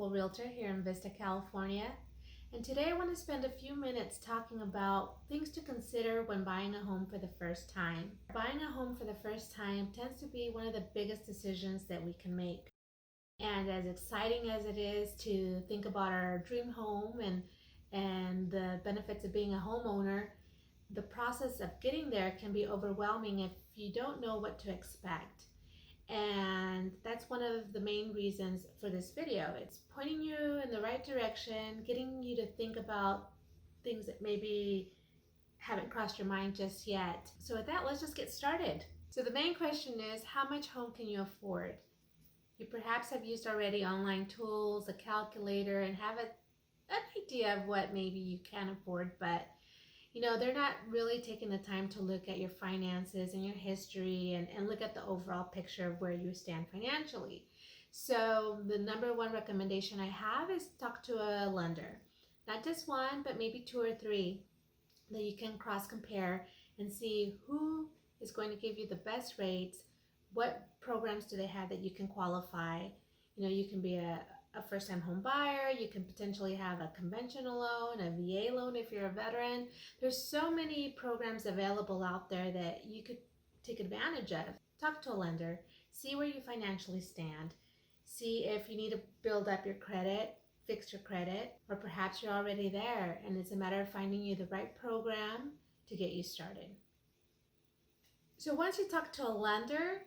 local realtor here in Vista, California. And today I want to spend a few minutes talking about things to consider when buying a home for the first time. Buying a home for the first time tends to be one of the biggest decisions that we can make. And as exciting as it is to think about our dream home and the benefits of being a homeowner, the process of getting there can be overwhelming if you don't know what to expect. And that's one of the main reasons for this video. It's pointing you in the right direction, getting you to think about things that maybe haven't crossed your mind just yet. So with that, let's just get started. So the main question is, how much home can you afford? You perhaps have used already online tools, a calculator, and have an idea of what maybe you can afford, but they're not really taking the time to look at your finances and your history and look at the overall picture of where you stand financially. So the number one recommendation I have is talk to a lender. Not just one, but maybe two or three that you can cross compare and see who is going to give you the best rates, what programs do they have that you can qualify. You can be a first-time home buyer, you can potentially have a conventional loan, a VA loan if you're a veteran. There's so many programs available out there that you could take advantage of. Talk to a lender, see where you financially stand, see if you need to build up your credit, fix your credit, or perhaps you're already there and it's a matter of finding you the right program to get you started. So once you talk to a lender,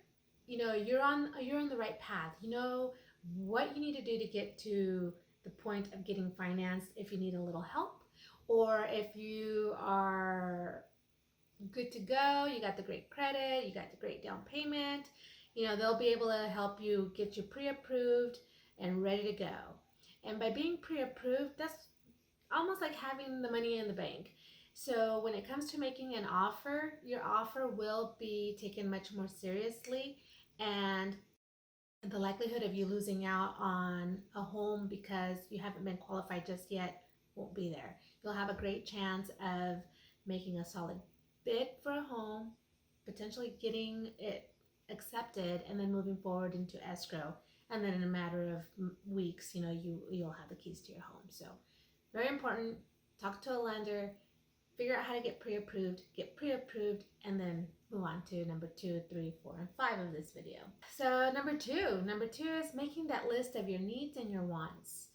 you're on the right path. You know what you need to do to get to the point of getting financed if you need a little help, or if you are good to go, you got the great credit, you got the great down payment, they'll be able to help you get you pre-approved and ready to go. And by being pre-approved, that's almost like having the money in the bank. So when it comes to making an offer, your offer will be taken much more seriously, and the likelihood of you losing out on a home because you haven't been qualified just yet won't be there. You'll have a great chance of making a solid bid for a home, potentially getting it accepted, and then moving forward into escrow. And then in a matter of weeks, you'll have the keys to your home. So very important, talk to a lender, figure out how to get pre-approved, and then move on to number 2, 3, 4, and 5 of this video. So number two is making that list of your needs and your wants.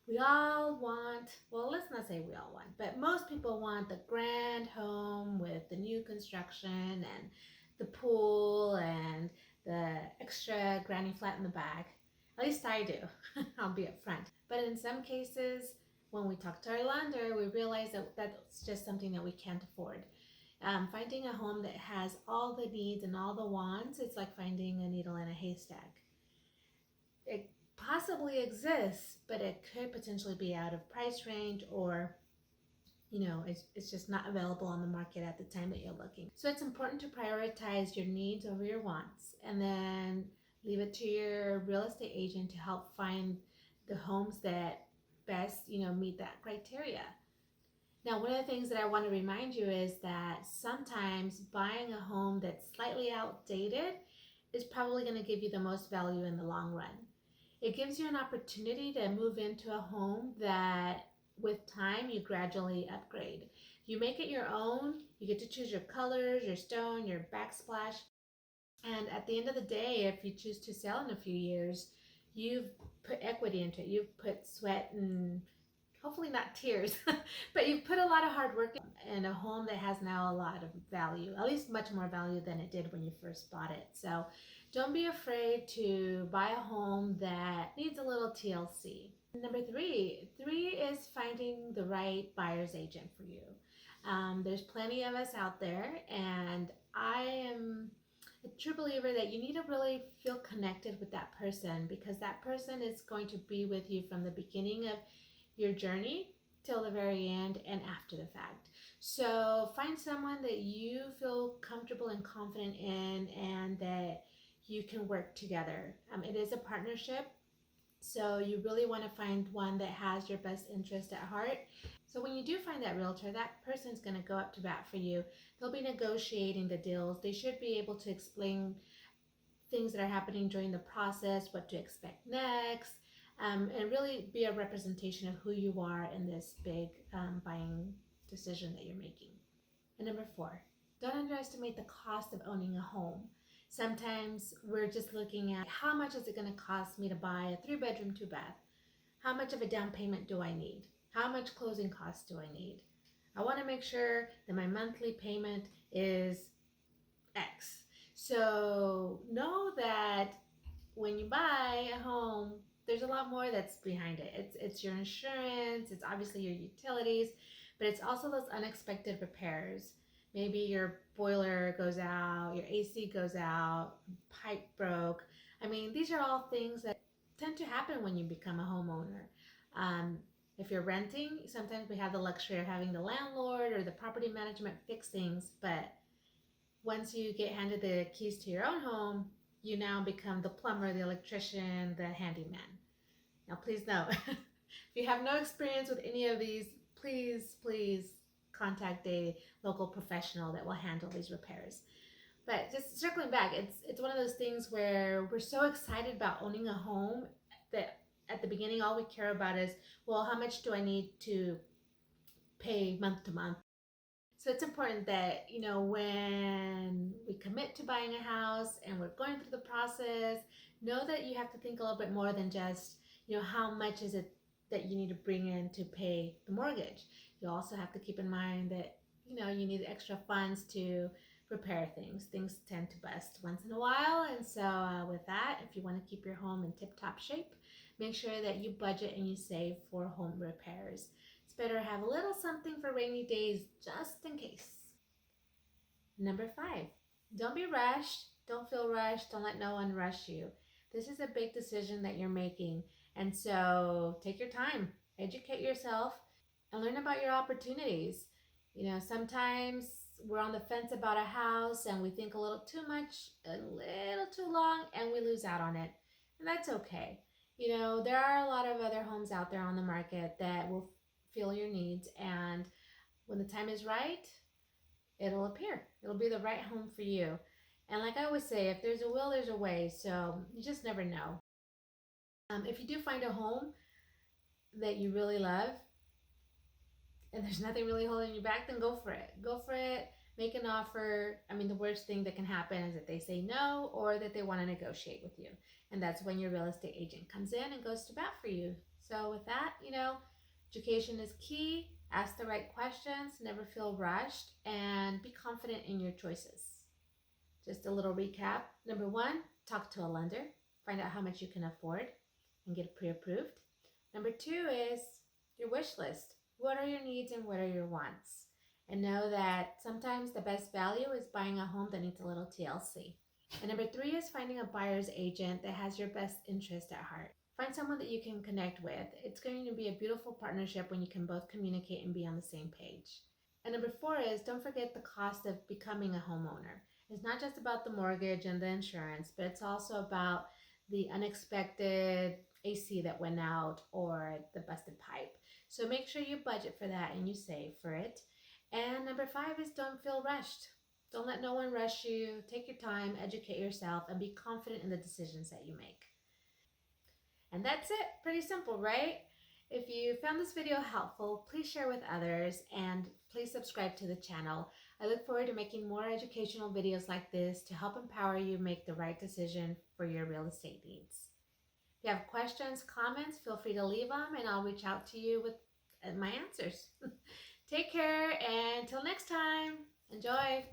We all want, well, let's not say we all want, but most people want the grand home with the new construction and the pool and the extra granny flat in the back. At least I do. I'll be upfront. But in some cases, when we talk to our lender, we realize that that's just something that we can't afford. Finding a home that has all the needs and all the wants, it's like finding a needle in a haystack. It possibly exists, but it could potentially be out of price range, or it's just not available on the market at the time that you're looking. So it's important to prioritize your needs over your wants, and then leave it to your real estate agent to help find the homes that best meet that criteria. Now, one of the things that I want to remind you is that sometimes buying a home that's slightly outdated is probably going to give you the most value in the long run. It gives you an opportunity to move into a home that with time you gradually upgrade. You make it your own, you get to choose your colors, your stone, your backsplash, and at the end of the day, if you choose to sell in a few years, you've put equity into it. You've put sweat and hopefully not tears, but you've put a lot of hard work in a home that has now a lot of value, at least much more value than it did when you first bought it. So don't be afraid to buy a home that needs a little TLC. Number three is finding the right buyer's agent for you. There's plenty of us out there, and I am a true believer that you need to really feel connected with that person, because that person is going to be with you from the beginning of your journey till the very end and after the fact. So find someone that you feel comfortable and confident in, and that you can work together. It is a partnership, so you really want to find one that has your best interest at heart. So when you do find that realtor, that person's going to go up to bat for you. They'll be negotiating the deals. They should be able to explain things that are happening during the process, what to expect next, and really be a representation of who you are in this big buying decision that you're making. And number 4, don't underestimate the cost of owning a home. Sometimes we're just looking at how much is it going to cost me to buy a 3-bedroom, 2-bath? How much of a down payment do I need? How much closing costs do I need? I want to make sure that my monthly payment is X. So know that when you buy a home, there's a lot more that's behind it. It's your insurance, it's obviously your utilities, but it's also those unexpected repairs. Maybe your boiler goes out, your AC goes out, pipe broke. I mean, these are all things that tend to happen when you become a homeowner. Um, if you're renting, sometimes we have the luxury of having the landlord or the property management fix things, but once you get handed the keys to your own home, you now become the plumber, the electrician, the handyman. Now, please know, if you have no experience with any of these, please contact a local professional that will handle these repairs. But just circling back, it's one of those things where we're so excited about owning a home that at the beginning, all we care about is, well, how much do I need to pay month to month? So it's important that, when we commit to buying a house and we're going through the process, know that you have to think a little bit more than just, how much is it that you need to bring in to pay the mortgage. You also have to keep in mind that, you need extra funds to repair things. Things tend to bust once in a while. And so with that, if you want to keep your home in tip-top shape, make sure that you budget and you save for home repairs. It's better to have a little something for rainy days just in case. Number 5, don't be rushed. Don't feel rushed. Don't let no one rush you. This is a big decision that you're making. And so take your time, educate yourself, and learn about your opportunities. Sometimes we're on the fence about a house and we think a little too much, a little too long, and we lose out on it. And that's okay. There are a lot of other homes out there on the market that will fill your needs, and when the time is right, it'll appear. It'll be the right home for you. And like I always say, if there's a will, there's a way. So you just never know. If you do find a home that you really love and there's nothing really holding you back, then go for it. Go for it. Make an offer. I mean, the worst thing that can happen is that they say no or that they want to negotiate with you. And that's when your real estate agent comes in and goes to bat for you. So with that, education is key. Ask the right questions. Never feel rushed. And be confident in your choices. Just a little recap. Number 1, talk to a lender. Find out how much you can afford and get pre-approved. Number 2 is your wish list. What are your needs and what are your wants? And know that sometimes the best value is buying a home that needs a little TLC. And number 3 is finding a buyer's agent that has your best interest at heart. Find someone that you can connect with. It's going to be a beautiful partnership when you can both communicate and be on the same page. And number 4 is don't forget the cost of becoming a homeowner. It's not just about the mortgage and the insurance, but it's also about the unexpected AC that went out or the busted pipe. So make sure you budget for that and you save for it. And number 5 is don't feel rushed. Don't let no one rush you. Take your time, educate yourself, and be confident in the decisions that you make. And that's it. Pretty simple, right? If you found this video helpful, please share with others and please subscribe to the channel. I look forward to making more educational videos like this to help empower you make the right decision for your real estate needs. If you have questions, comments, feel free to leave them and I'll reach out to you with my answers. Take care and until next time, enjoy.